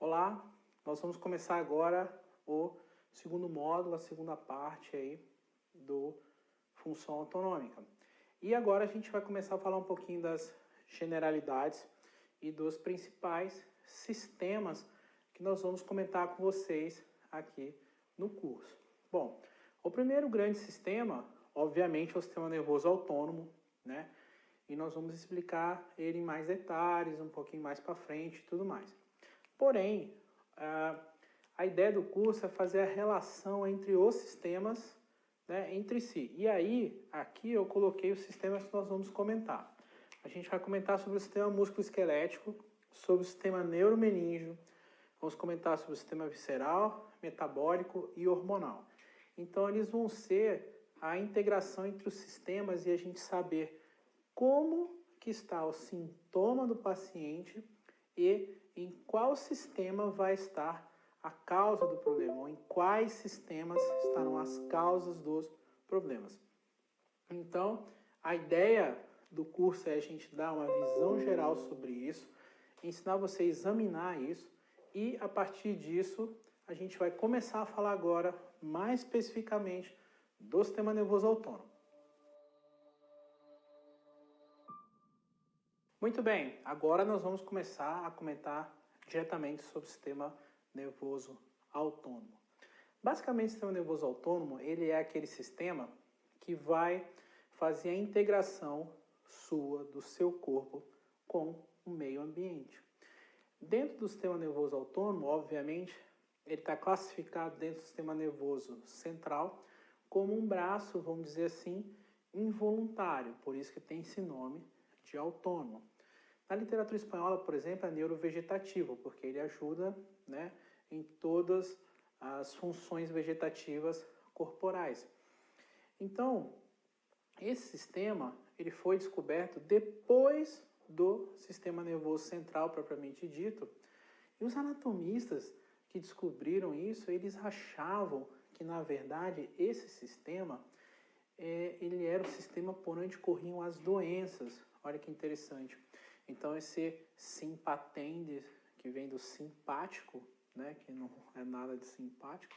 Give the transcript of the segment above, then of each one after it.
Olá, nós vamos começar agora o segundo módulo, a segunda parte aí do função autonômica. E agora a gente vai começar a falar um pouquinho das generalidades e dos principais sistemas que nós vamos comentar com vocês aqui no curso. Bom, o primeiro grande sistema, obviamente, é o sistema nervoso autônomo, né? E nós vamos explicar ele em mais detalhes, um pouquinho mais para frente e tudo mais. Porém, a ideia do curso é fazer a relação entre os sistemas, né, entre si. E aí, aqui eu coloquei os sistemas que nós vamos comentar. A gente vai comentar sobre o sistema músculo-esquelético, sobre o sistema neuromeníngeo, vamos comentar sobre o sistema visceral, metabólico e hormonal. Então, eles vão ser a integração entre os sistemas e a gente saber como que está o sintoma do paciente e em qual sistema vai estar a causa do problema, ou em quais sistemas estarão as causas dos problemas. Então, a ideia do curso é a gente dar uma visão geral sobre isso, ensinar você a examinar isso, e a partir disso, a gente vai começar a falar agora, mais especificamente, do sistema nervoso autônomo. Muito bem, agora nós vamos começar a comentar diretamente sobre o sistema nervoso autônomo. Basicamente, o sistema nervoso autônomo, ele é aquele sistema que vai fazer a integração sua, do seu corpo, com o meio ambiente. Dentro do sistema nervoso autônomo, obviamente, ele está classificado dentro do sistema nervoso central como um braço, vamos dizer assim, involuntário, por isso que tem esse nome de autônomo. Na literatura espanhola, por exemplo, é neurovegetativo, porque ele ajuda, né, em todas as funções vegetativas corporais. Então, esse sistema ele foi descoberto depois do sistema nervoso central propriamente dito, e os anatomistas que descobriram isso, eles achavam que, na verdade, esse sistema ele era o sistema por onde corriam as doenças. Olha que interessante. Então, esse simpatendes, que vem do simpático, né, que não é nada de simpático,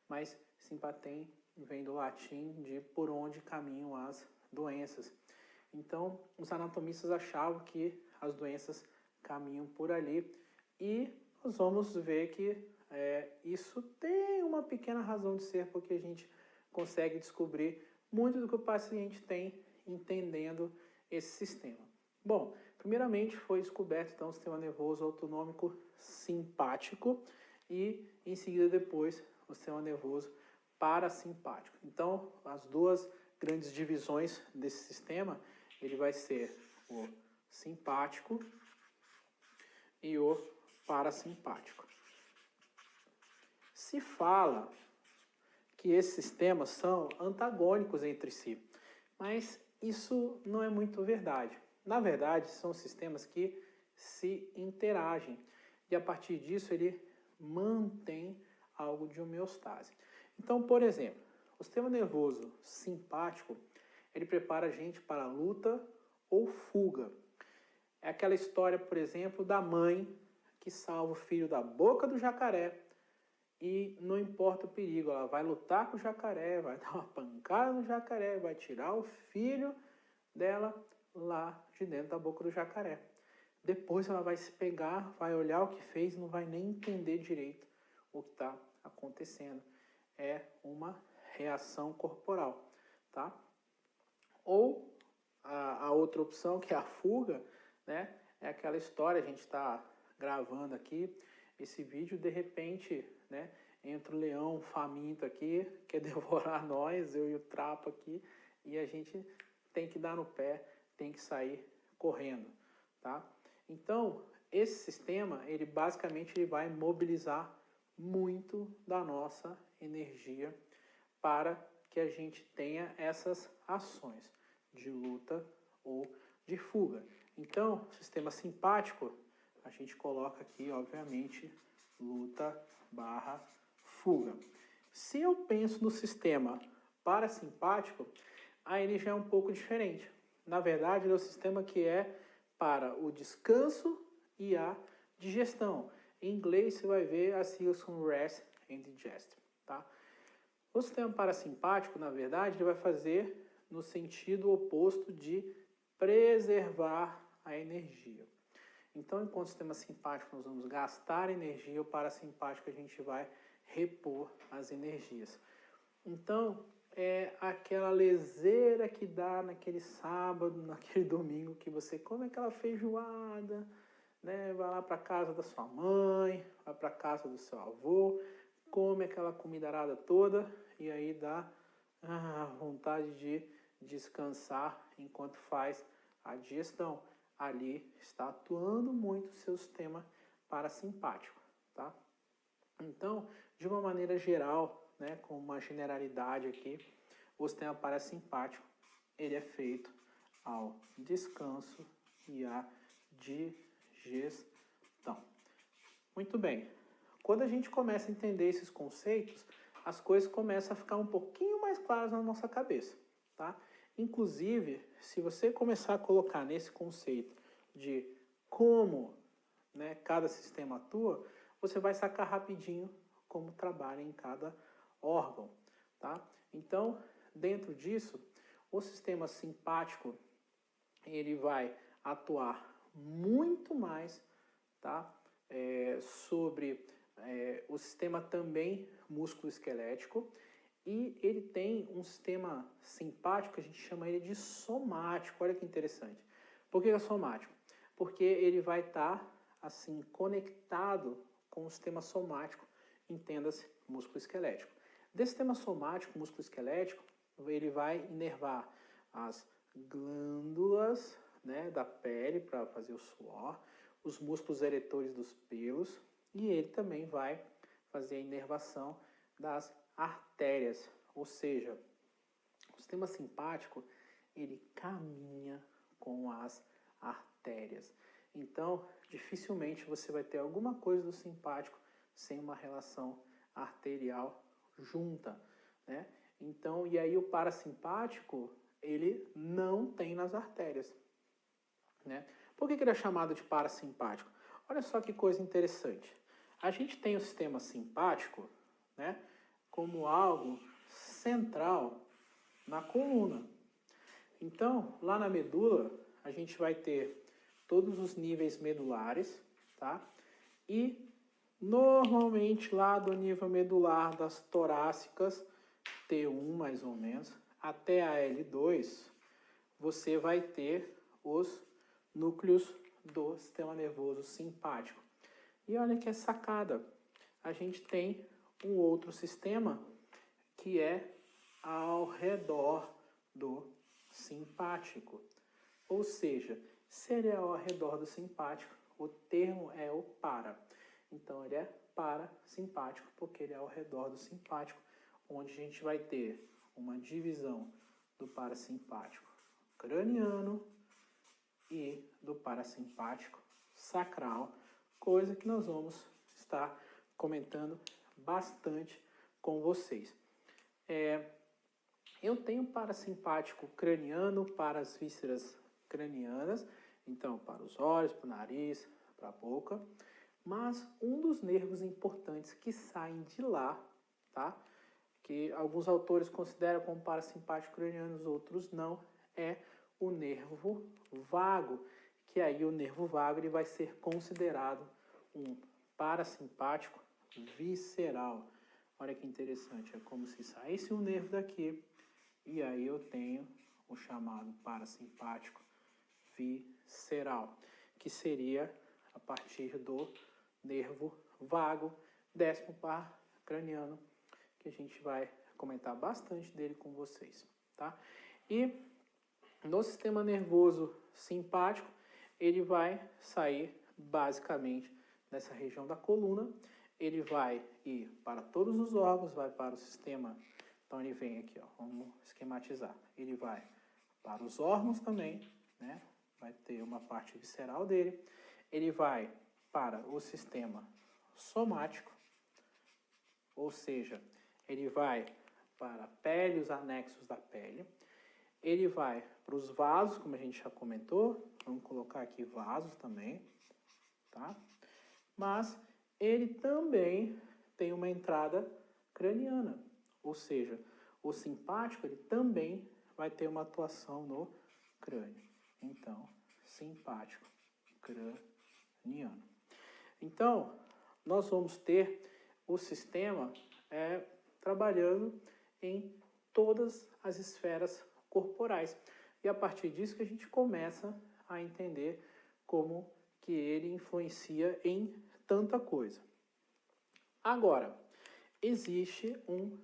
mas simpatem vem do latim de por onde caminham as doenças. Então, os anatomistas achavam que as doenças caminham por ali, e nós vamos ver que isso tem uma pequena razão de ser, porque a gente consegue descobrir muito do que o paciente tem entendendo esse sistema. Bom, primeiramente foi descoberto então o sistema nervoso autonômico simpático e em seguida depois o sistema nervoso parasimpático. Então, as duas grandes divisões desse sistema, ele vai ser o simpático e o parasimpático. Se fala que esses sistemas são antagônicos entre si, mas isso não é muito verdade. Na verdade, são sistemas que se interagem e a partir disso ele mantém algo de homeostase. Então, por exemplo, o sistema nervoso simpático, ele prepara a gente para luta ou fuga. É aquela história, por exemplo, da mãe que salva o filho da boca do jacaré e não importa o perigo, ela vai lutar com o jacaré, vai dar uma pancada no jacaré, vai tirar o filho dela lá de dentro da boca do jacaré. Depois ela vai se pegar, vai olhar o que fez e não vai nem entender direito o que está acontecendo. É uma reação corporal, tá? Ou a outra opção, que é a fuga, né? É aquela história, a gente está gravando aqui esse vídeo, de repente, né, entra o leão faminto aqui, quer devorar nós, eu e o trapo aqui, e a gente tem que dar no pé, tem que sair correndo, tá? Então, esse sistema, ele basicamente ele vai mobilizar muito da nossa energia para que a gente tenha essas ações de luta ou de fuga. Então, sistema simpático, a gente coloca aqui, obviamente, luta barra fuga. Se eu penso no sistema parasimpático, aí ele já é um pouco diferente. Na verdade, ele é o sistema que é para o descanso e a digestão. Em inglês você vai ver as siglas são rest and digest, tá? O sistema parasimpático, na verdade, ele vai fazer no sentido oposto de preservar a energia. Então, enquanto o sistema simpático nós vamos gastar energia, o parasimpático a gente vai repor as energias. Então, é aquela leseira que dá naquele sábado, naquele domingo, que você come aquela feijoada, né? Vai lá para casa da sua mãe, vai para casa do seu avô, come aquela comidarada toda e aí dá vontade de descansar enquanto faz a digestão. Ali está atuando muito o seu sistema parasimpático, tá? Então, de uma maneira geral, né, com uma generalidade aqui, o sistema parasimpático ele é feito ao descanso e à digestão. Muito bem. Quando a gente começa a entender esses conceitos, as coisas começam a ficar um pouquinho mais claras na nossa cabeça, tá? Inclusive, se você começar a colocar nesse conceito de como, né, cada sistema atua, você vai sacar rapidinho como trabalha em cada órgão, tá? Então, dentro disso, o sistema simpático ele vai atuar muito mais, tá? Sobre o sistema também músculo-esquelético, e ele tem um sistema simpático, a gente chama ele de somático. Olha que interessante. Por que é somático? Porque ele vai estar assim conectado com o sistema somático, entenda-se, músculo-esquelético. Desse sistema somático, músculo-esquelético, ele vai inervar as glândulas, né, da pele para fazer o suor, os músculos eretores dos pelos, e ele também vai fazer a inervação das artérias, ou seja, o sistema simpático ele caminha com as artérias. Então, dificilmente você vai ter alguma coisa do simpático sem uma relação arterial junta, né? Então, e aí o parasimpático ele não tem nas artérias, né? Por que ele é chamado de parasimpático? Olha só que coisa interessante. A gente tem o sistema simpático, né, como algo central na coluna. Então, lá na medula, a gente vai ter todos os níveis medulares, tá? E normalmente lá do nível medular das torácicas, T1 mais ou menos, até a L2, você vai ter os núcleos do sistema nervoso simpático. E olha que sacada, a gente tem um outro sistema que é ao redor do simpático. Ou seja, se ele é ao redor do simpático, o termo é o para. Então ele é parasimpático porque ele é ao redor do simpático, onde a gente vai ter uma divisão do parasimpático craniano e do parasimpático sacral, coisa que nós vamos estar comentando bastante com vocês. Eu tenho parasimpático craniano para as vísceras cranianas, então para os olhos, para o nariz, para a boca, mas um dos nervos importantes que saem de lá, tá? Que alguns autores consideram como parasimpático craniano, outros não, é o nervo vago, que aí o nervo vago ele vai ser considerado um parasimpático visceral. Olha que interessante, é como se saísse um nervo daqui e aí eu tenho o chamado parasimpático visceral, que seria a partir do nervo vago, décimo par craniano, que a gente vai comentar bastante dele com vocês, tá? E no sistema nervoso simpático, ele vai sair basicamente nessa região da coluna, ele vai ir para todos os órgãos, vai para o sistema, então ele vem aqui, ó, vamos esquematizar, ele vai para os órgãos também, né? Vai ter uma parte visceral dele, ele vai para o sistema somático, ou seja, ele vai para a pele, os anexos da pele, ele vai para os vasos, como a gente já comentou, vamos colocar aqui vasos também, tá? Mas ele também tem uma entrada craniana, ou seja, o simpático ele também vai ter uma atuação no crânio. Então, simpático craniano. Então, nós vamos ter o sistema trabalhando em todas as esferas corporais. E a partir disso que a gente começa a entender como que ele influencia em tanta coisa. Agora, existe um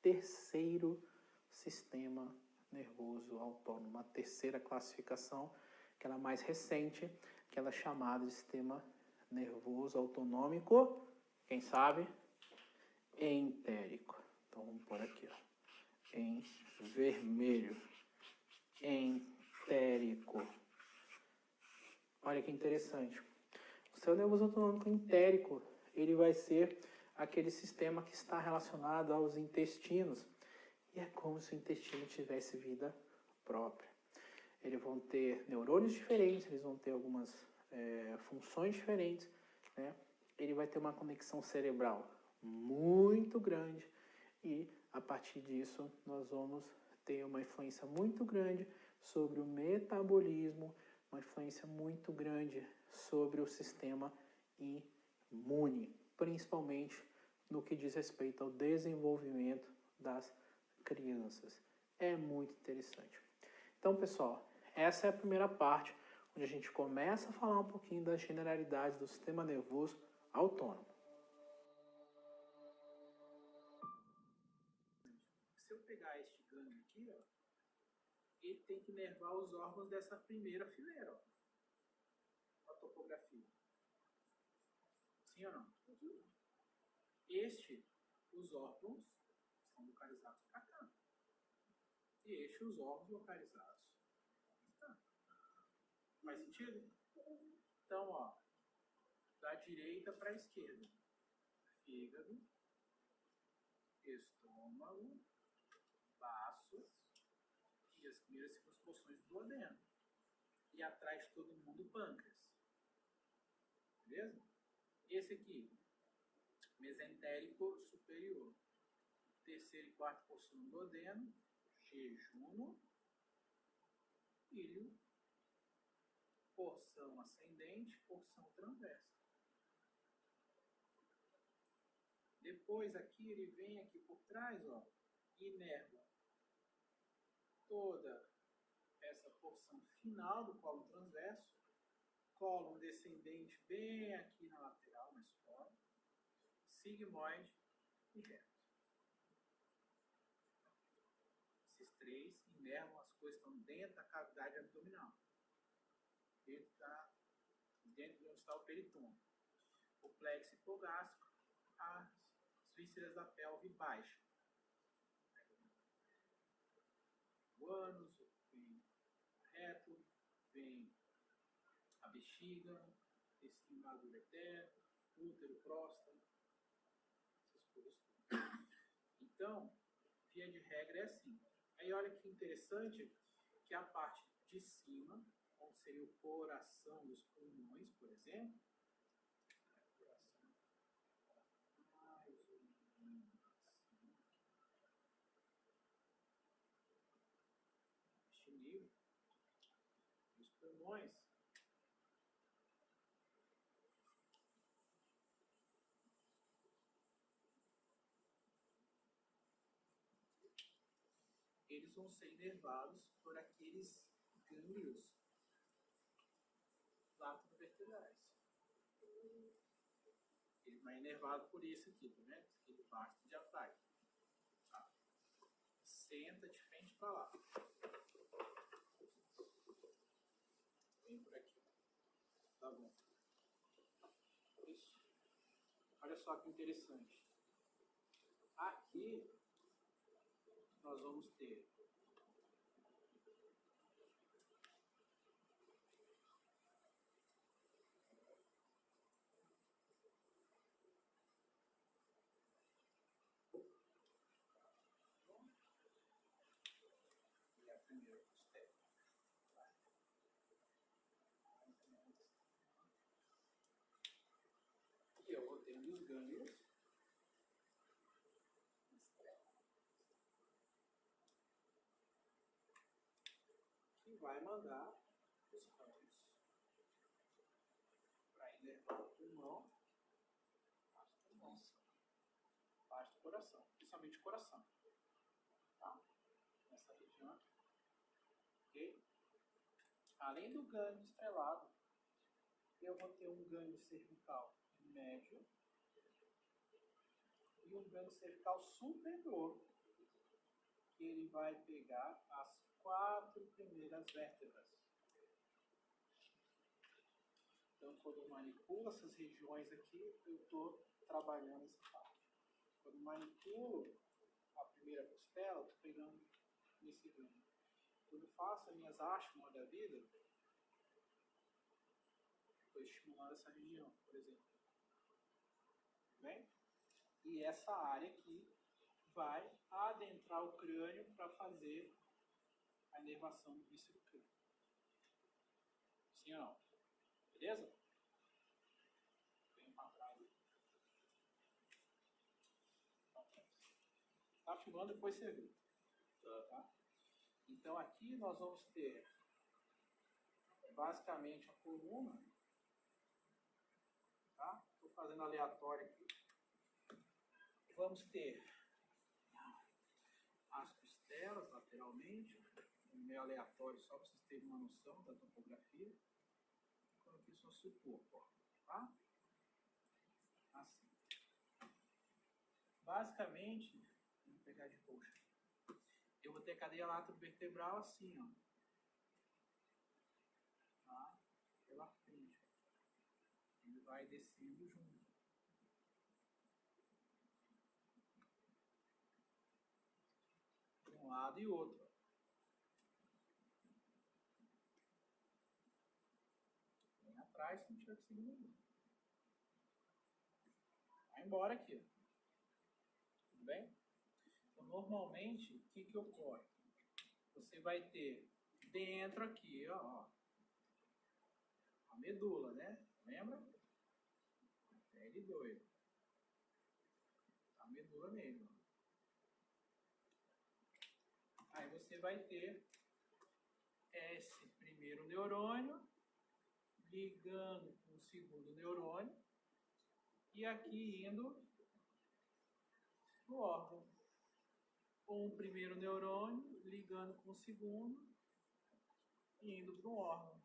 terceiro sistema nervoso autônomo, uma terceira classificação, aquela mais recente, aquela chamada de sistema nervoso autonômico, quem sabe? Entérico. Então vamos por aqui, ó. Em vermelho. Entérico. Olha que interessante. O seu nervoso autonômico entérico, ele vai ser aquele sistema que está relacionado aos intestinos. E é como se o intestino tivesse vida própria. Eles vão ter neurônios diferentes, eles vão ter algumas funções diferentes, né? Ele vai ter uma conexão cerebral muito grande e, a partir disso, nós vamos ter uma influência muito grande sobre o metabolismo, uma influência muito grande sobre o sistema imune, principalmente no que diz respeito ao desenvolvimento das crianças. É muito interessante. Então, pessoal, essa é a primeira parte, onde a gente começa a falar um pouquinho das generalidades do sistema nervoso autônomo. Se eu pegar este gânglio aqui, ó, ele tem que inervar os órgãos dessa primeira fileira, ó, a topografia. Sim ou não? Os órgãos estão localizados para cá. E os órgãos localizados para cá. Faz sentido? Então, ó, da direita para a esquerda. Fígado, estômago, baço e as primeiras e segundas porções do duodeno. E atrás de todo mundo, pâncreas. Beleza? Esse aqui, mesentérico superior. Terceira e quarta porção do duodeno, jejuno, ilho, porção ascendente, porção transversa. Depois aqui ele vem aqui por trás, ó, e inerva toda essa porção final do colo transverso, colo descendente bem aqui na lateral, na escola, sigmoide e reto. Esses três inervam as coisas que estão dentro da cavidade abdominal, dentro de onde está o peritônio. O plexo hipogástrico, as vísceras da pelve baixa. O ânus, vem reto, vem a bexiga, intestino maduro eterno, útero, próstata, essas coisas todas. Então, via de regra é assim. Aí olha que interessante que a parte de cima, onde seria o coração dos pulmões, por exemplo, este nível, os pulmões, eles vão ser inervados por aqueles gânglios latovertebrais. Ele vai inervado por isso aqui, tá vendo? Aqui debaixo do diafragma. Tá. Senta de frente para lá. Vem por aqui. Tá bom. Isso. Olha só que interessante. Aqui nós vamos ter a primeira costela. E eu vou ter e os gânglios. Que vai mandar os raios para inervar o pulmão, parte do coração, principalmente o coração. Tá? Nessa região aqui. Ok? Além do gânglio estrelado, eu vou ter um gânglio cervical médio e um gânglio cervical superior, que ele vai pegar as 4 primeiras vértebras. Então, quando eu manipulo essas regiões aqui, eu estou trabalhando essa parte. Quando eu manipulo a primeira costela, eu estou pegando nesse gânglio. Quando eu faço as minhas asmas da vida, estou estimulando essa região, por exemplo. Bem? E essa área aqui vai adentrar o crânio para fazer a inervação do víscero crânio. Sim ou não? Beleza? Vem para trás. Tá filmando, depois você vê. Tá? Então aqui nós vamos ter basicamente a coluna. Tá? Estou fazendo aleatório aqui. Vamos ter as costelas lateralmente, meio aleatório só para vocês terem uma noção da topografia. Vou coloquei só o corpo, tá? Assim. Basicamente, vou pegar de coxa. Eu vou ter a cadeia laterovertebral assim, ó. Tá? Pela frente. Ele vai descendo junto. De um lado e outro. Vem atrás se não tiver conseguindo. Vai embora aqui. Tudo bem? Então, normalmente, o que ocorre? Você vai ter dentro aqui, ó, a medula, né? Lembra? L2. A medula mesmo. Aí você vai ter esse primeiro neurônio ligando com o segundo neurônio e aqui indo no órgão. Com o primeiro neurônio ligando com o segundo e indo para o órgão.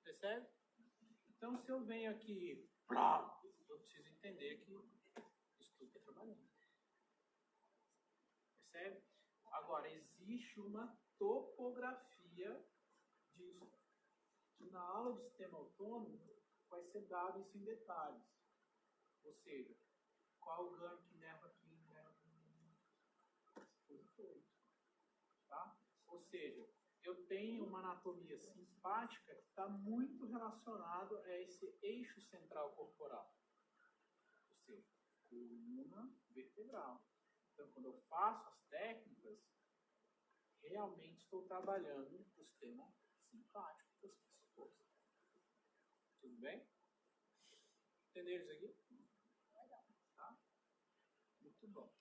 Percebe? Então, se eu venho aqui, eu preciso entender que isso tudo está trabalhando. Percebe? Agora, existe uma topografia disso. Que na aula do sistema autônomo vai ser dado isso em detalhes. Ou seja, qual o gânglio que inerva aqui, tá? Ou seja, eu tenho uma anatomia simpática que está muito relacionado a esse eixo central corporal. Ou seja, coluna vertebral. Então, quando eu faço as técnicas, realmente estou trabalhando o sistema simpático das pessoas. Tudo bem? Entenderam isso aqui? Legal. Tá? Muito bom.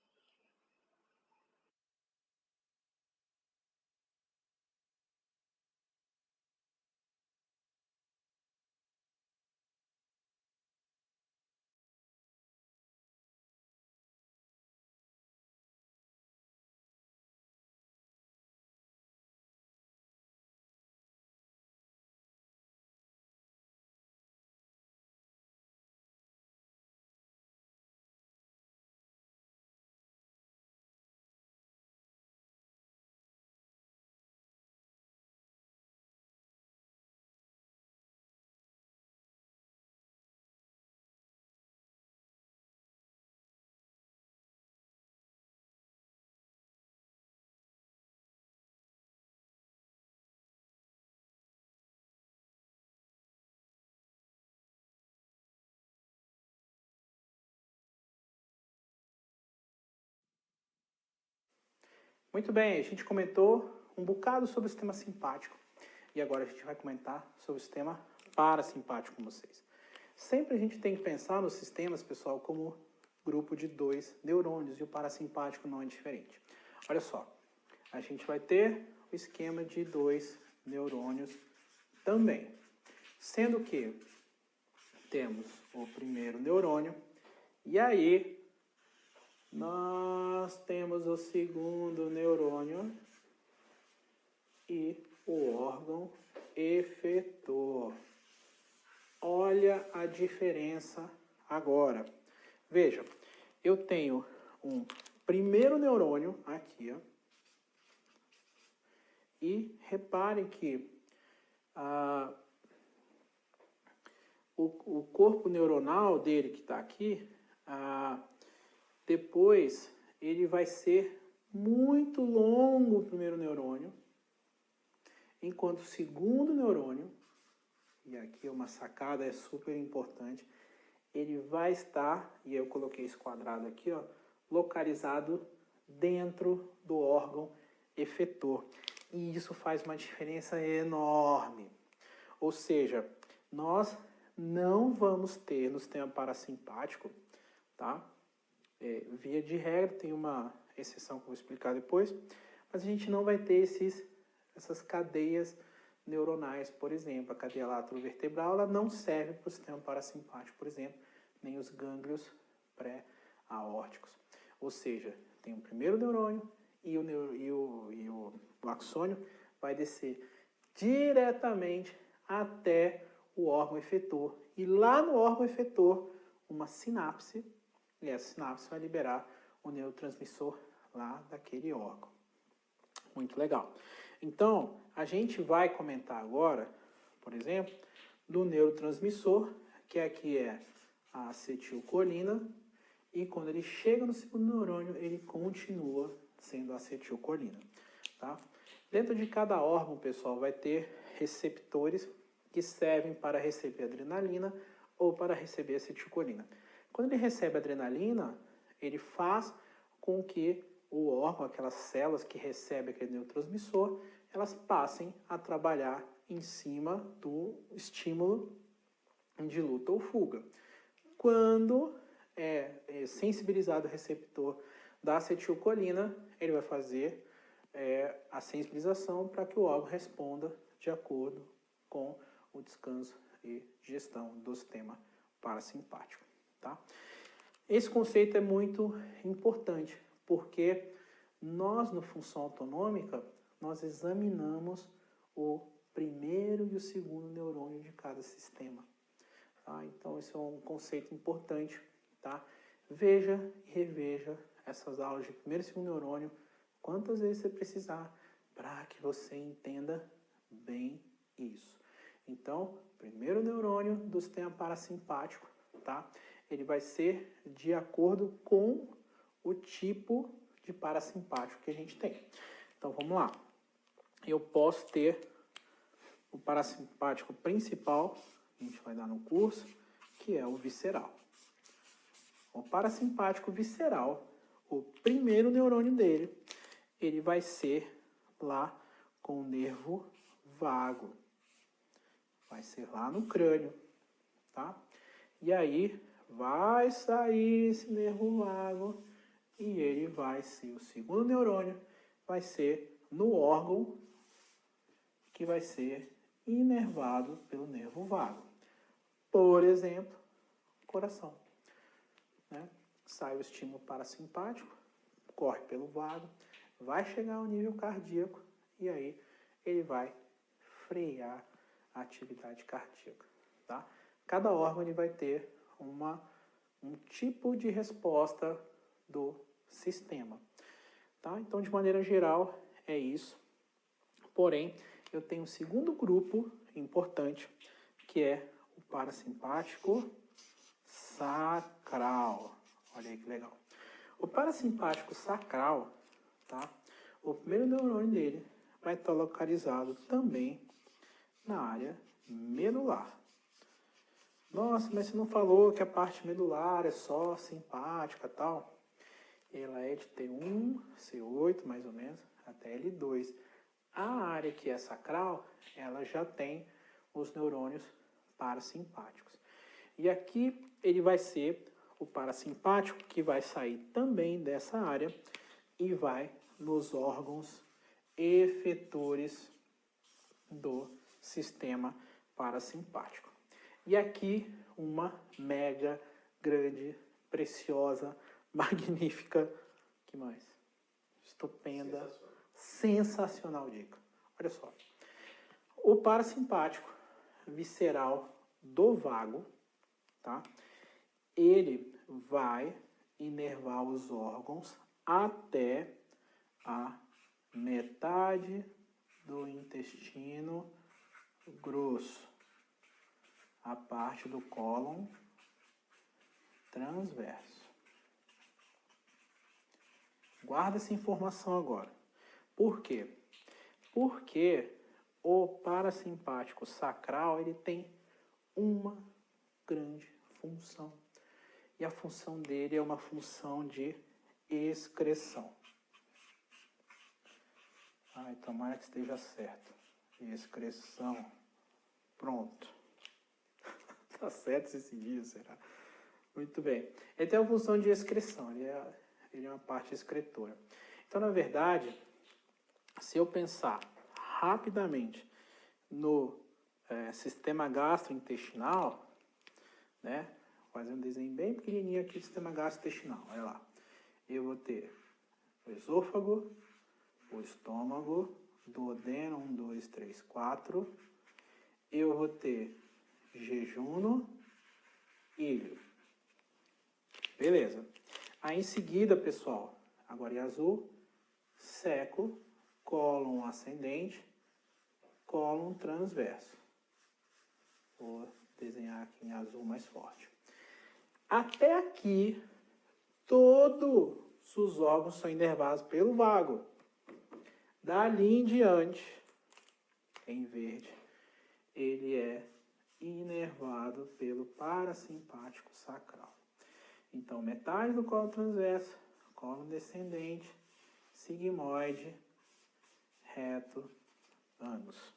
Muito bem, a gente comentou um bocado sobre o sistema simpático. E agora a gente vai comentar sobre o sistema parasimpático com vocês. Sempre a gente tem que pensar nos sistemas, pessoal, como grupo de 2 neurônios, e o parasimpático não é diferente. Olha só, a gente vai ter o esquema de 2 neurônios também, sendo que temos o primeiro neurônio, e aí nós temos o segundo neurônio e o órgão efetor. Olha a diferença agora. Veja, eu tenho um primeiro neurônio aqui, ó, e reparem que o corpo neuronal dele que está aqui, depois ele vai ser muito longo o primeiro neurônio, enquanto o segundo neurônio, e aqui é uma sacada, é super importante, ele vai estar, e eu coloquei esse quadrado aqui, ó, localizado dentro do órgão efetor. E isso faz uma diferença enorme. Ou seja, nós não vamos ter no sistema parasimpático, tá? Via de regra, tem uma exceção que eu vou explicar depois, mas a gente não vai ter essas cadeias neuronais, por exemplo. A cadeia laterovertebral, ela não serve para o sistema parasimpático, por exemplo, nem os gânglios pré-aórticos. Ou seja, tem o primeiro neurônio e o axônio vai descer diretamente até o órgão efetor. E lá no órgão efetor, uma sinapse, e essa sinapse vai liberar o neurotransmissor lá daquele órgão. Muito legal. Então, a gente vai comentar agora, por exemplo, do neurotransmissor, que aqui é a acetilcolina, e quando ele chega no segundo neurônio, ele continua sendo acetilcolina, tá? Dentro de cada órgão, pessoal, vai ter receptores que servem para receber adrenalina ou para receber acetilcolina. Quando ele recebe adrenalina, ele faz com que o órgão, aquelas células que recebem aquele neurotransmissor, elas passem a trabalhar em cima do estímulo de luta ou fuga. Quando é sensibilizado o receptor da acetilcolina, ele vai fazer a sensibilização para que o órgão responda de acordo com o descanso e digestão do sistema parasimpático, tá? Esse conceito é muito importante, porque nós, no função autonômica, nós examinamos o primeiro e o segundo neurônio de cada sistema. Tá? Então, esse é um conceito importante. Tá? Veja e reveja essas aulas de primeiro e segundo neurônio quantas vezes você precisar para que você entenda bem isso. Então, primeiro neurônio do sistema parasimpático, tá? Ele vai ser de acordo com o tipo de parasimpático que a gente tem. Então, vamos lá. Eu posso ter o parasimpático principal, que a gente vai dar no curso, que é o visceral. O parasimpático visceral, o primeiro neurônio dele, ele vai ser lá com o nervo vago. Vai ser lá no crânio, tá? E aí vai sair esse nervo vago e ele vai ser, o segundo neurônio vai ser no órgão que vai ser inervado pelo nervo vago. Por exemplo, coração. Né? Sai o estímulo parasimpático, corre pelo vago, vai chegar ao nível cardíaco e aí ele vai frear a atividade cardíaca. Tá? Cada órgão ele vai ter um tipo de resposta do sistema. Tá? Então, de maneira geral, é isso. Porém, eu tenho um segundo grupo importante, que é o parasimpático sacral. Olha aí que legal. O parasimpático sacral, tá? O primeiro neurônio dele vai estar localizado também na área medular. Nossa, mas você não falou que a parte medular é só simpática e tal? Ela é de T1, C8 mais ou menos, até L2. A área que é sacral, ela já tem os neurônios parasimpáticos. E aqui ele vai ser o parasimpático, que vai sair também dessa área e vai nos órgãos efetores do sistema parasimpático. E aqui uma mega, grande, preciosa, magnífica, que mais? Estupenda, sensacional dica. Olha só. O parasimpático visceral do vago, tá? Ele vai inervar os órgãos até a metade do intestino grosso, a parte do cólon transverso. Guarda essa informação agora. Por quê? Porque o parasimpático sacral ele tem uma grande função. E a função dele é uma função de excreção. Ai, tomara que esteja certo. Excreção. Pronto. Tá certo esse dia, será? Muito bem. Ele tem uma função de excreção. Ele é uma parte excretora. Então, na verdade, se eu pensar rapidamente no sistema gastrointestinal, né? Vou fazer um desenho bem pequenininho aqui do sistema gastrointestinal. Olha lá. Eu vou ter o esôfago, o estômago, duodeno, 1, 2, 3, 4. Eu vou ter jejuno, ilho. Beleza. Aí em seguida, pessoal, agora em azul, seco, cólon ascendente, cólon transverso. Vou desenhar aqui em azul mais forte. Até aqui, todos os órgãos são inervados pelo vago. Dali em diante, em verde, ele é inervado pelo parasimpático sacral. Então, metade do cólon transverso, cólon descendente, sigmoide, reto, ânus.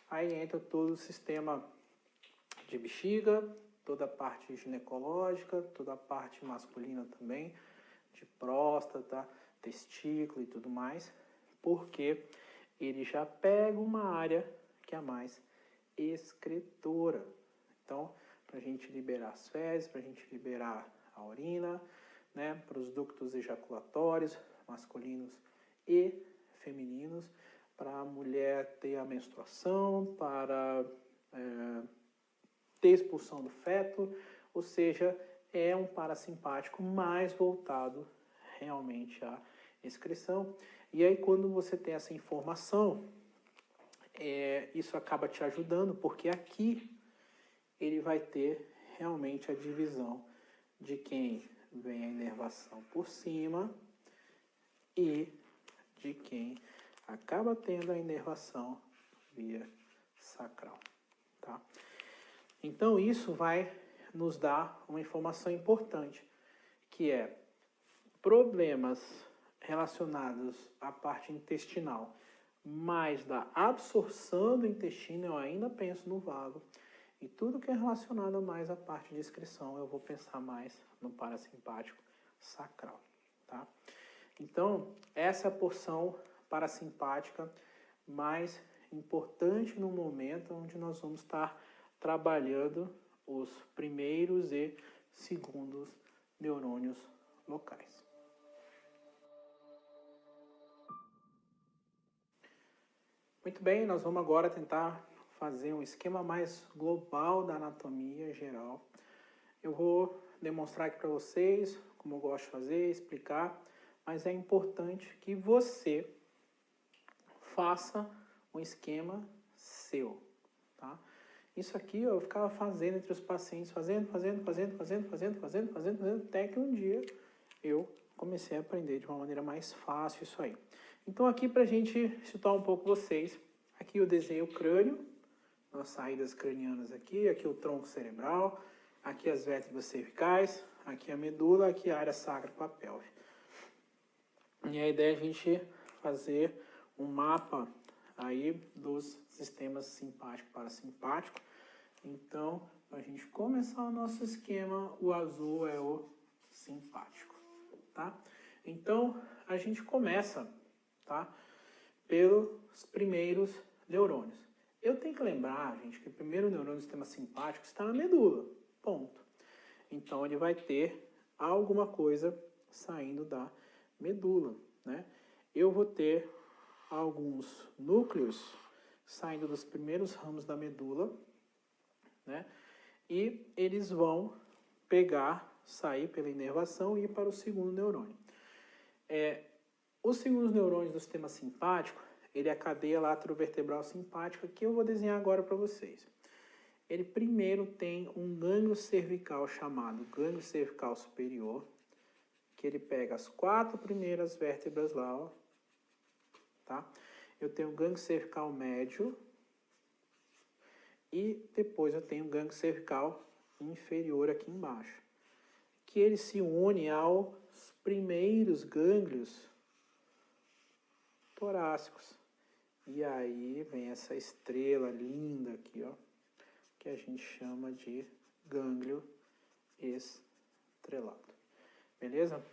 Aí entra todo o sistema de bexiga, toda a parte ginecológica, toda a parte masculina também, de próstata, testículo e tudo mais, porque ele já pega uma área que é mais excretora. Então, para a gente liberar as fezes, para a gente liberar a urina, né, para os ductos ejaculatórios, masculinos e femininos, para a mulher ter a menstruação, para ter expulsão do feto, ou seja, é um parasimpático mais voltado realmente à excreção. E aí quando você tem essa informação, isso acaba te ajudando, porque aqui ele vai ter realmente a divisão de quem vem a inervação por cima e de quem acaba tendo a inervação via sacral, tá? Então isso vai nos dar uma informação importante, que é problemas relacionados à parte intestinal, mais da absorção do intestino, eu ainda penso no vago. E tudo que é relacionado mais à parte de excreção, eu vou pensar mais no parasimpático sacral, tá? Então, essa é a porção parasimpática mais importante no momento onde nós vamos estar trabalhando os primeiros e segundos neurônios locais. Muito bem, nós vamos agora tentar fazer um esquema mais global da anatomia geral. Eu vou demonstrar aqui para vocês como eu gosto de fazer, explicar, mas é importante que você faça um esquema seu, tá? Isso aqui eu ficava fazendo entre os pacientes, fazendo, até que um dia eu comecei a aprender de uma maneira mais fácil isso aí. Então aqui para a gente situar um pouco vocês, aqui eu desenhei o crânio, as saídas cranianas aqui o tronco cerebral, aqui as vértebras cervicais, aqui a medula, aqui a área sacra com a pelve. E a ideia é a gente fazer um mapa aí dos sistemas simpático e parasimpático Então, para a gente começar o nosso esquema, o azul é o simpático, tá? Então, a gente começa, tá? Pelos primeiros neurônios. Eu tenho que lembrar, gente, que o primeiro neurônio do sistema simpático está na medula, ponto. Então, ele vai ter alguma coisa saindo da medula, né? Eu vou ter alguns núcleos saindo dos primeiros ramos da medula, né? E eles vão sair pela inervação e ir para o segundo neurônio. Os segundos neurônios do sistema simpático, ele é a cadeia laterovertebral simpática, que eu vou desenhar agora para vocês. Ele primeiro tem um gânglio cervical chamado gânglio cervical superior, que ele pega as 4 primeiras vértebras lá, ó, tá? Eu tenho o gânglio cervical médio e depois eu tenho o gânglio cervical inferior aqui embaixo, que ele se une aos primeiros gânglios torácicos. E aí vem essa estrela linda aqui, ó, que a gente chama de gânglio estrelado. Beleza?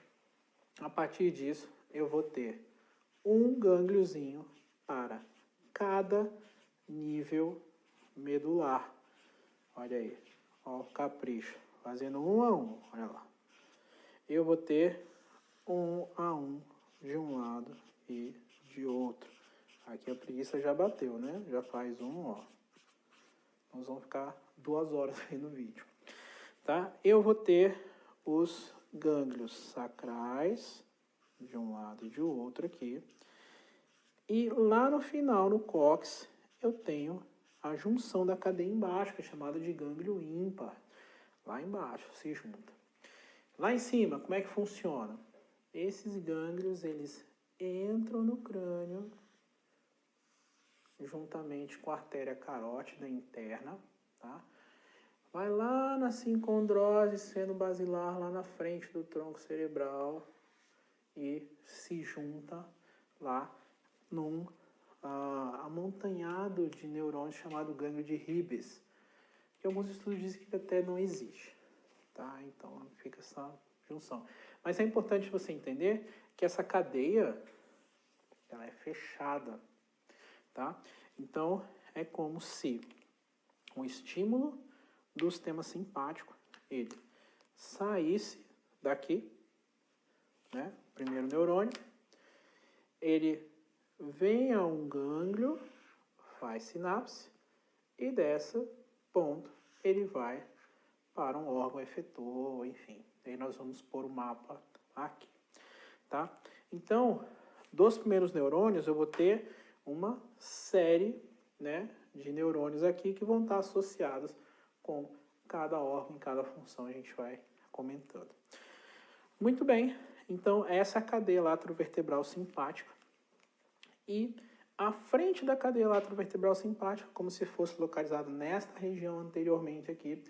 A partir disso, eu vou ter um gângliozinho para cada nível medular. Olha aí, ó o capricho, fazendo um a um, olha lá. Eu vou ter um a um de um lado e de outro. Aqui a preguiça já bateu, né? Já faz um, ó. Nós vamos ficar 2 horas aí no vídeo, tá? Eu vou ter os gânglios sacrais de um lado e de outro aqui. E lá no final, no cóccix, eu tenho a junção da cadeia embaixo, que é chamada de gânglio ímpar. Lá embaixo, se junta. Lá em cima, como é que funciona? Esses gânglios, eles entram no crânio, juntamente com a artéria carótida interna, tá? Vai lá na sincondrose, seno basilar, lá na frente do tronco cerebral e se junta lá num amontanhado de neurônios chamado gânglio de Ribes, que alguns estudos dizem que até não existe, tá? Então fica essa junção. Mas é importante você entender que essa cadeia, ela é fechada, tá? Então é como se o estímulo do sistema simpático, ele saísse daqui, né? Primeiro neurônio, ele vem a um gânglio, faz sinapse, e dessa ponto ele vai para um órgão efetor, enfim. Aí nós vamos pôr o mapa aqui, tá? Então, dos primeiros neurônios, eu vou ter uma série, né, de neurônios aqui que vão estar associados com cada órgão, cada função, a gente vai comentando. Muito bem, então essa é a cadeia laterovertebral simpática. E à frente da cadeia laterovertebral simpática, como se fosse localizado nesta região anteriormente aqui,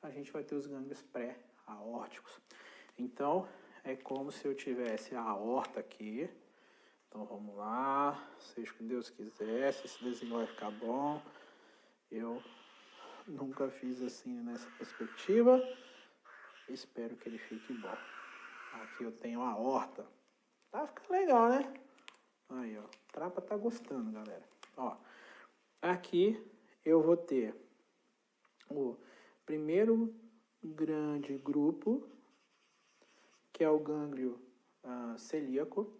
a gente vai ter os gânglios pré-aórticos. Então, é como se eu tivesse a aorta aqui. Então, vamos lá, seja o que Deus quiser, se esse desenho vai ficar bom. Eu nunca fiz assim nessa perspectiva. Espero que ele fique bom. Aqui eu tenho a aorta. Tá ficando legal, né? Aí, ó. O Trapa tá gostando, galera. Ó. Aqui eu vou ter o primeiro grande grupo, que é o gânglio celíaco.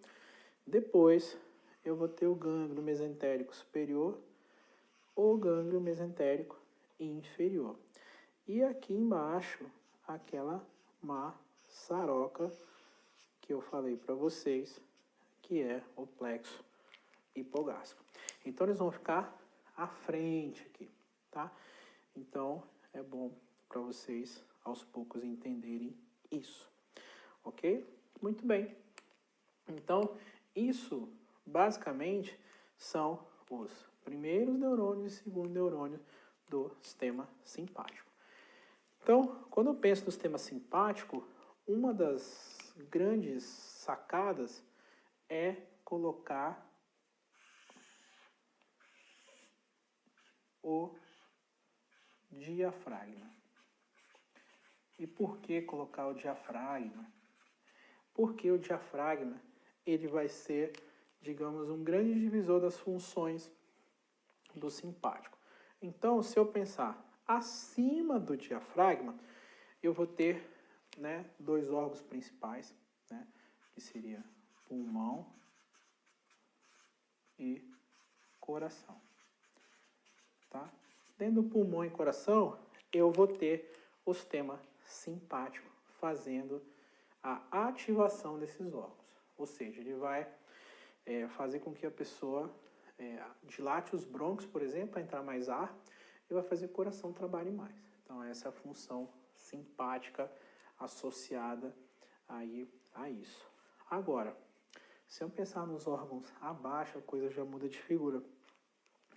Depois eu vou ter o gânglio mesentérico superior, o gânglio mesentérico inferior. E aqui embaixo, aquela maçaroca que eu falei para vocês, que é o plexo hipogástrico. Então, eles vão ficar à frente aqui, tá? Então, é bom para vocês, aos poucos, entenderem isso, ok? Muito bem. Então, isso, basicamente, são os primeiros neurônios e segundo neurônio do sistema simpático. Então, quando eu penso no sistema simpático, uma das grandes sacadas é colocar o diafragma. E por que colocar o diafragma? Porque o diafragma, ele vai ser, digamos, um grande divisor das funções do simpático. Então, se eu pensar acima do diafragma, eu vou ter, né, dois órgãos principais, né, que seria pulmão e coração. Tá? Dentro do pulmão e coração, eu vou ter o sistema simpático fazendo a ativação desses órgãos. Ou seja, ele vai fazer com que a pessoa dilate os brônquios, por exemplo, para entrar mais ar, e vai fazer que o coração trabalhe mais. Então, essa é a função simpática associada aí a isso. Agora, se eu pensar nos órgãos abaixo, a coisa já muda de figura.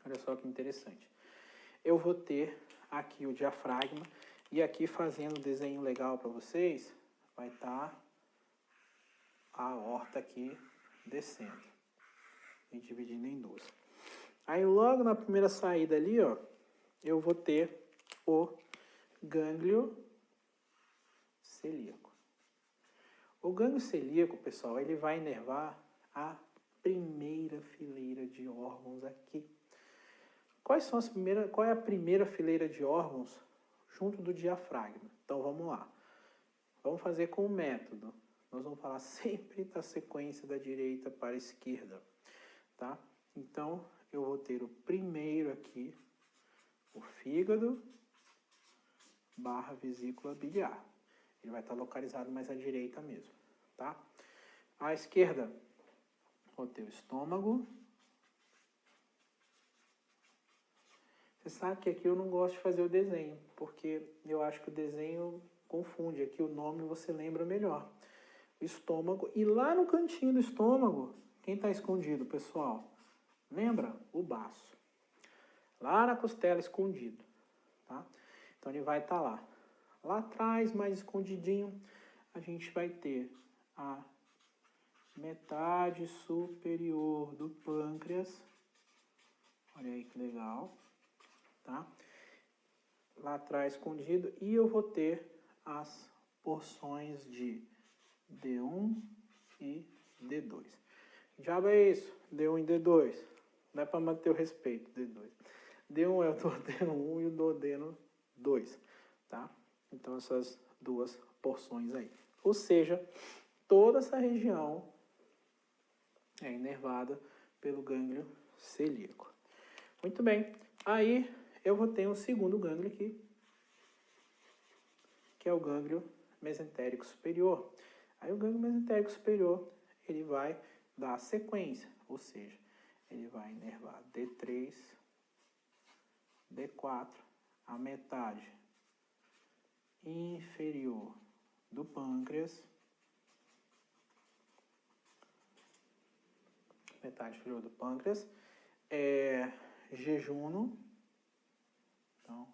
Olha só que interessante. Eu vou ter aqui o diafragma, e aqui fazendo um desenho legal para vocês, vai estar a aorta aqui descendo e dividindo em duas. Aí logo na primeira saída ali, ó, eu vou ter o gânglio celíaco. O gânglio celíaco, pessoal, ele vai inervar a primeira fileira de órgãos aqui. Qual é a primeira fileira de órgãos junto do diafragma? Então vamos lá. Vamos fazer com o método. Nós vamos falar sempre da sequência da direita para a esquerda, tá? Então eu vou ter o primeiro aqui, o fígado / vesícula biliar. Ele vai estar localizado mais à direita mesmo, tá? À esquerda, vou ter o estômago. Você sabe que aqui eu não gosto de fazer o desenho, porque eu acho que o desenho confunde. Aqui o nome você lembra melhor. O estômago. E lá no cantinho do estômago, quem está escondido, pessoal? Lembra? O baço. Lá na costela, escondido. Tá? Então ele vai estar lá. Lá atrás, mais escondidinho, a gente vai ter a metade superior do pâncreas. Olha aí que legal. Tá? Lá atrás escondido, e eu vou ter as porções de D1 e D2. Que diabo é isso? D1 e D2. Não é para manter o respeito, D2. D1 é o duodeno 1 e o duodeno 2. Tá? Então essas duas porções aí. Ou seja, toda essa região é inervada pelo gânglio celíaco. Muito bem. Aí eu vou ter um segundo gânglio aqui, que é o gânglio mesentérico superior. Aí o gânglio mesentérico superior, ele vai dar sequência, ou seja, ele vai inervar D3, D4, a metade inferior do pâncreas, jejuno, então,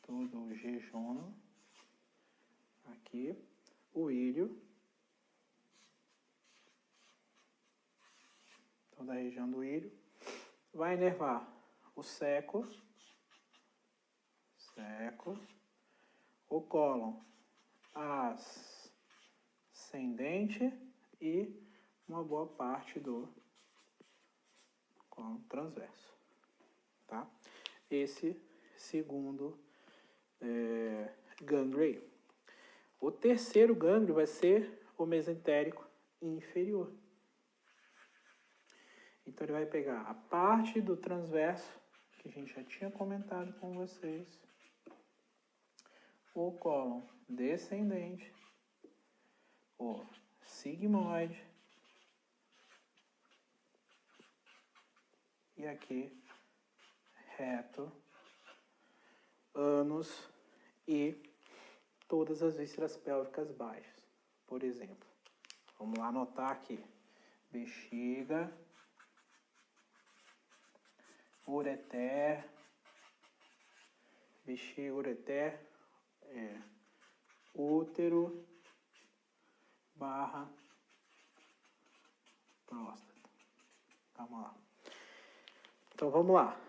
todo o jejuno, aqui, o ilho, toda a região do ilho, vai inervar o seco, o cólon ascendente e uma boa parte do cólon transverso, tá? Esse segundo gânglio aí. O terceiro gânglio vai ser o mesentérico inferior. Então ele vai pegar a parte do transverso, que a gente já tinha comentado com vocês, o cólon descendente, o sigmoide, e aqui reto, ânus e todas as vísceras pélvicas baixas, por exemplo. Vamos lá anotar aqui. Bexiga, ureter, útero, / próstata. Vamos lá. Então vamos lá.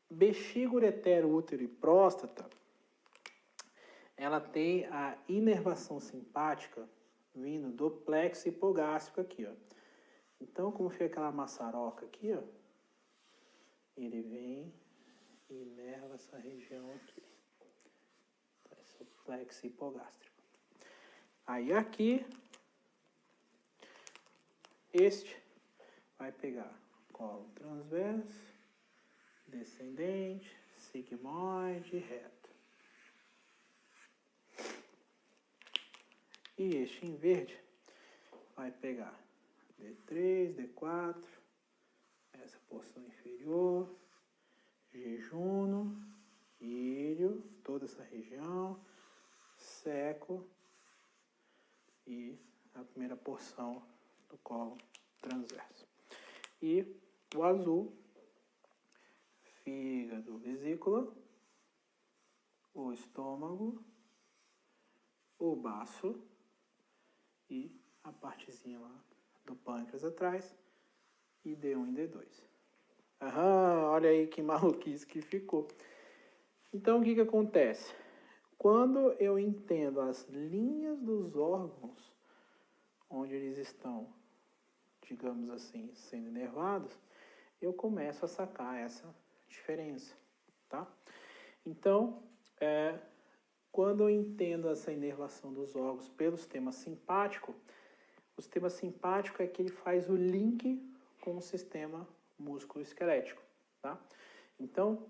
bexiga, ureter, útero e próstata, ela tem a inervação simpática vindo do plexo hipogástrico aqui, ó. Então, como fica aquela maçaroca aqui, ó, ele vem e inerva essa região aqui. Esse é o plexo hipogástrico. Aí aqui, este vai pegar colo transverso, descendente, sigmoide, reto. E este em verde vai pegar D3, D4, essa porção inferior, jejuno, ilho, toda essa região, seco e a primeira porção do colo transverso. E o azul, fígado, vesícula, o estômago, o baço e a partezinha lá do pâncreas atrás e D1 e D2. Aham, olha aí que maluquice que ficou. Então, o que acontece? Quando eu entendo as linhas dos órgãos, onde eles estão, digamos assim, sendo inervados, eu começo a sacar essa diferença, tá? Então, quando eu entendo essa inervação dos órgãos pelo sistema simpático, o sistema simpático é que ele faz o link com o sistema músculo-esquelético, tá? Então,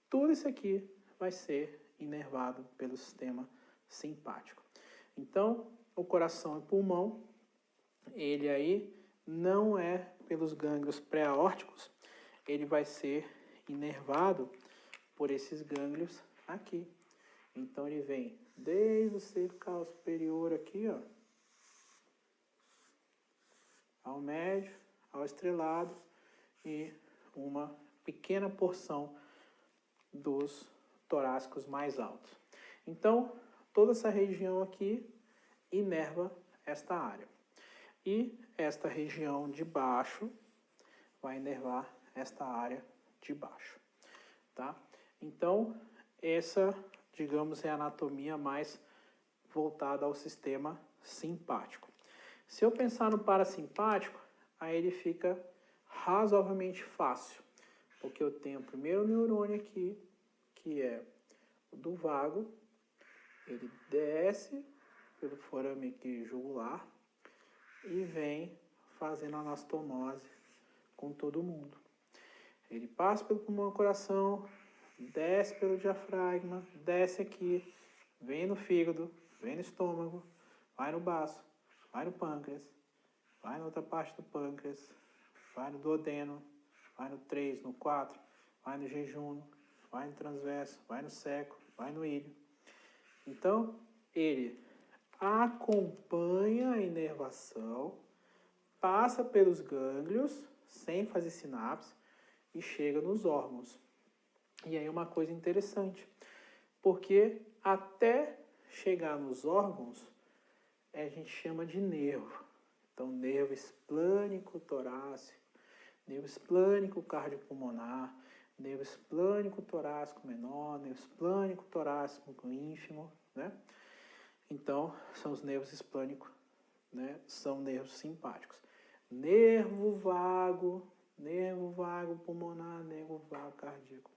tudo isso aqui vai ser inervado pelo sistema simpático. Então, o coração e pulmão, ele aí não é pelos gânglios pré-aórticos, ele vai ser inervado por esses gânglios aqui. Então, ele vem desde o cervical superior aqui, ó, ao médio, ao estrelado e uma pequena porção dos torácicos mais altos. Então, toda essa região aqui inerva esta área. E esta região de baixo vai inervar esta área de baixo, tá? Então, essa, digamos, é a anatomia mais voltada ao sistema simpático. Se eu pensar no parasimpático, aí ele fica razoavelmente fácil, porque eu tenho o primeiro neurônio aqui, que é o do vago, ele desce pelo forame aqui jugular e vem fazendo anastomose com todo mundo. Ele passa pelo pulmão e coração, desce pelo diafragma, desce aqui, vem no fígado, vem no estômago, vai no baço, vai no pâncreas, vai na outra parte do pâncreas, vai no duodeno, vai no 3, no 4, vai no jejuno, vai no transverso, vai no seco, vai no ilho. Então, ele acompanha a inervação, passa pelos gânglios, sem fazer sinapse, e chega nos órgãos. E aí uma coisa interessante, porque até chegar nos órgãos, a gente chama de nervo. Então, nervo esplânico torácico, nervo esplânico cardiopulmonar, nervo esplânico torácico menor, nervo esplânico torácico ínfimo, né? Então, são os nervos esplânicos, né? São nervos simpáticos. Nervo vago pulmonar, nervo vago cardíaco.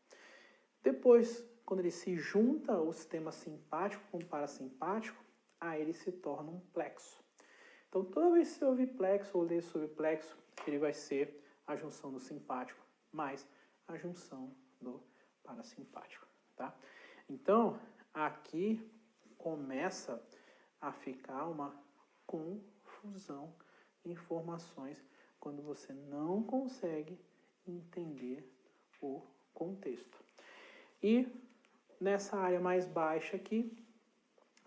Depois, quando ele se junta o sistema simpático com o parasimpático, aí ele se torna um plexo. Então, toda vez que você ouvir plexo ou ler sobre plexo, ele vai ser a junção do simpático mais a junção do parasimpático, tá? Então, aqui começa a ficar uma confusão de informações quando você não consegue entender o contexto. E nessa área mais baixa aqui,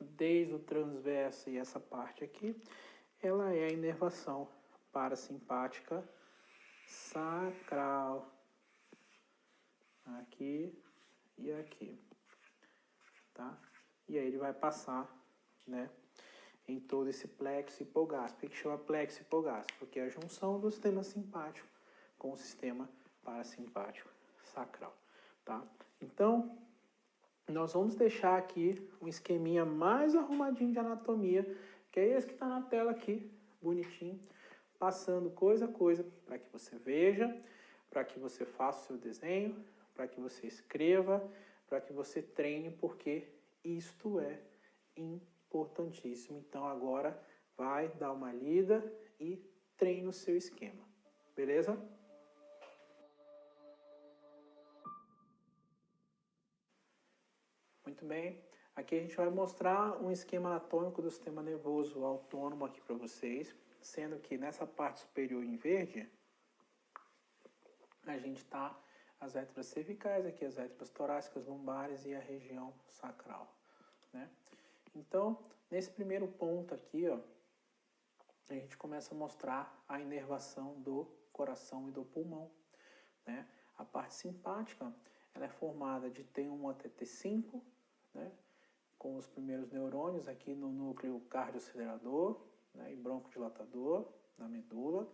desde o transverso e essa parte aqui, ela é a inervação parasimpática sacral. Aqui e aqui, tá? E aí ele vai passar, né, em todo esse plexo hipogástrico. Por que chama plexo hipogástrico? Porque é a junção do sistema simpático com o sistema parasimpático sacral. tá? Então, nós vamos deixar aqui um esqueminha mais arrumadinho de anatomia, que é esse que está na tela aqui, bonitinho, passando coisa a coisa, para que você veja, para que você faça o seu desenho, para que você escreva, para que você treine, porque isto é importantíssimo. Então agora vai dar uma lida e treine o seu esquema, beleza? Muito bem. Aqui a gente vai mostrar um esquema anatômico do sistema nervoso autônomo aqui para vocês, sendo que nessa parte superior em verde, a gente está as vértebras cervicais, aqui as vértebras torácicas, lombares e a região sacral, né? Então, nesse primeiro ponto aqui, ó, a gente começa a mostrar a inervação do coração e do pulmão, né? A parte simpática, ela é formada de T1 até T5, né? Com os primeiros neurônios aqui no núcleo cardioacelerador, né? E broncodilatador da medula.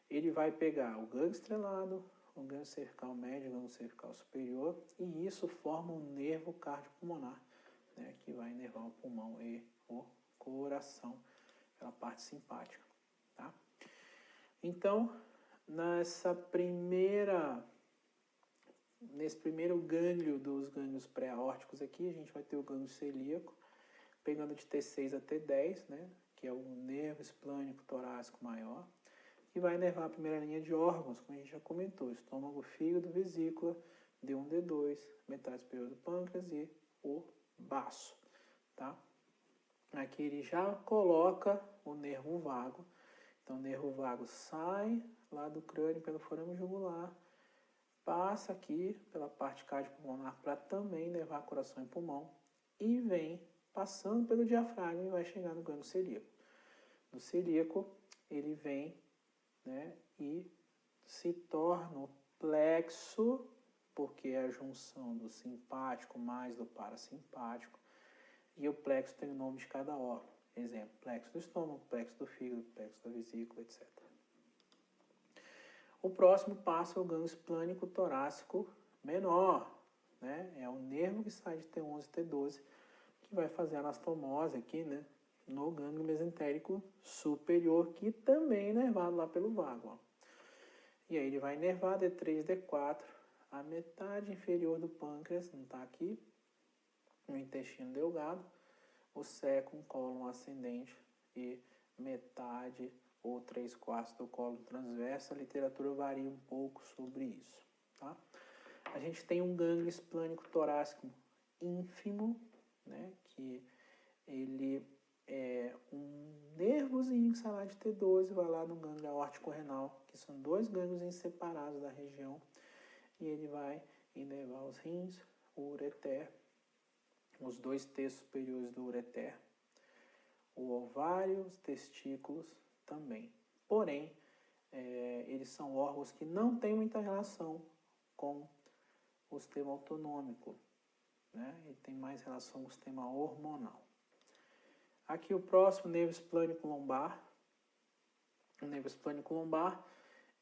Ele vai pegar o gânglio estrelado, o gânglio cervical médio, o gânglio cervical superior, e isso forma um nervo cardiopulmonar, né, que vai inervar o pulmão e o coração, pela parte simpática, tá? Então, nesse primeiro gânglio dos gânglios pré-aórticos aqui, a gente vai ter o gânglio celíaco, pegando de T6 a T10, né, que é o nervo esplânico torácico maior, que vai inervar a primeira linha de órgãos, como a gente já comentou, estômago, fígado, vesícula, D1, D2, metade superior do pâncreas e o baço, tá? Aqui ele já coloca o nervo vago. Então, o nervo vago sai lá do crânio pelo forame jugular, passa aqui pela parte cardiopulmonar para também inervar coração e pulmão e vem passando pelo diafragma e vai chegar no gânglio celíaco. No celíaco, ele vem, né, e se torna o plexo, porque é a junção do simpático mais do parasimpático, e o plexo tem o nome de cada órgão. Exemplo, plexo do estômago, plexo do fígado, plexo da vesícula, etc. O próximo passo é o gânglio esplânico torácico menor, né? É o nervo que sai de T11 e T12, que vai fazer a anastomose aqui, né, no gânglio mesentérico superior, que também é inervado lá pelo vago, ó. E aí ele vai inervar D3, D4, a metade inferior do pâncreas, não está aqui, no intestino delgado, o sécum, cólon ascendente e metade ou 3/4 do cólon transverso. A literatura varia um pouco sobre isso, tá? A gente tem um gânglio esplânico torácico ínfimo, né, que ele é um nervozinho que sai lá de T12 e vai lá no gânglio aórtico renal, que são dois gânglios separados da região, e ele vai inervar os rins, o ureter, os dois terços superiores do ureter, o ovário, os testículos também. Porém, eles são órgãos que não têm muita relação com o sistema autonômico, né? Ele tem mais relação com o sistema hormonal. Aqui o próximo, nervo esplânico lombar. O nervo esplânico lombar,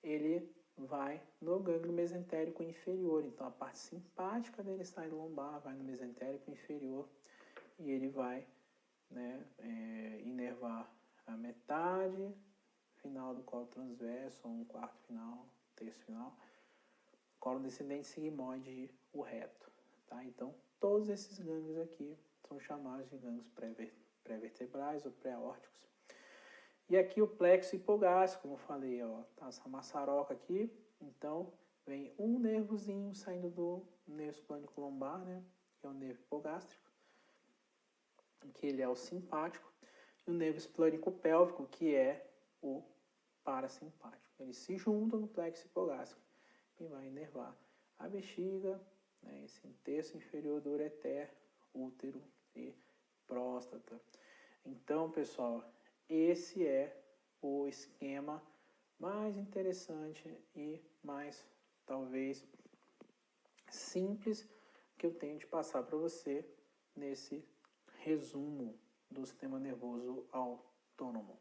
ele vai no gânglio mesentérico inferior. Então, a parte simpática dele sai do lombar, vai no mesentérico inferior e ele vai, né, inervar a metade final do colo transverso, ou um quarto final, terço final, colo descendente, sigmoide e o reto, tá? Então, todos esses gânglios aqui são chamados de gânglios pré-vertebrais ou pré-aórticos. E aqui o plexo hipogástrico, como eu falei, ó, tá essa maçaroca aqui. Então, vem um nervozinho saindo do nervo esplânico lombar, né, que é o nervo hipogástrico, que ele é o simpático, e o nervo esplânico pélvico, que é o parasimpático. Eles se juntam no plexo hipogástrico e vai inervar a bexiga, né, esse terço inferior do ureter, útero e próstata. Então, pessoal, esse é o esquema mais interessante e mais, talvez, simples que eu tenho de passar para você nesse resumo do sistema nervoso autônomo.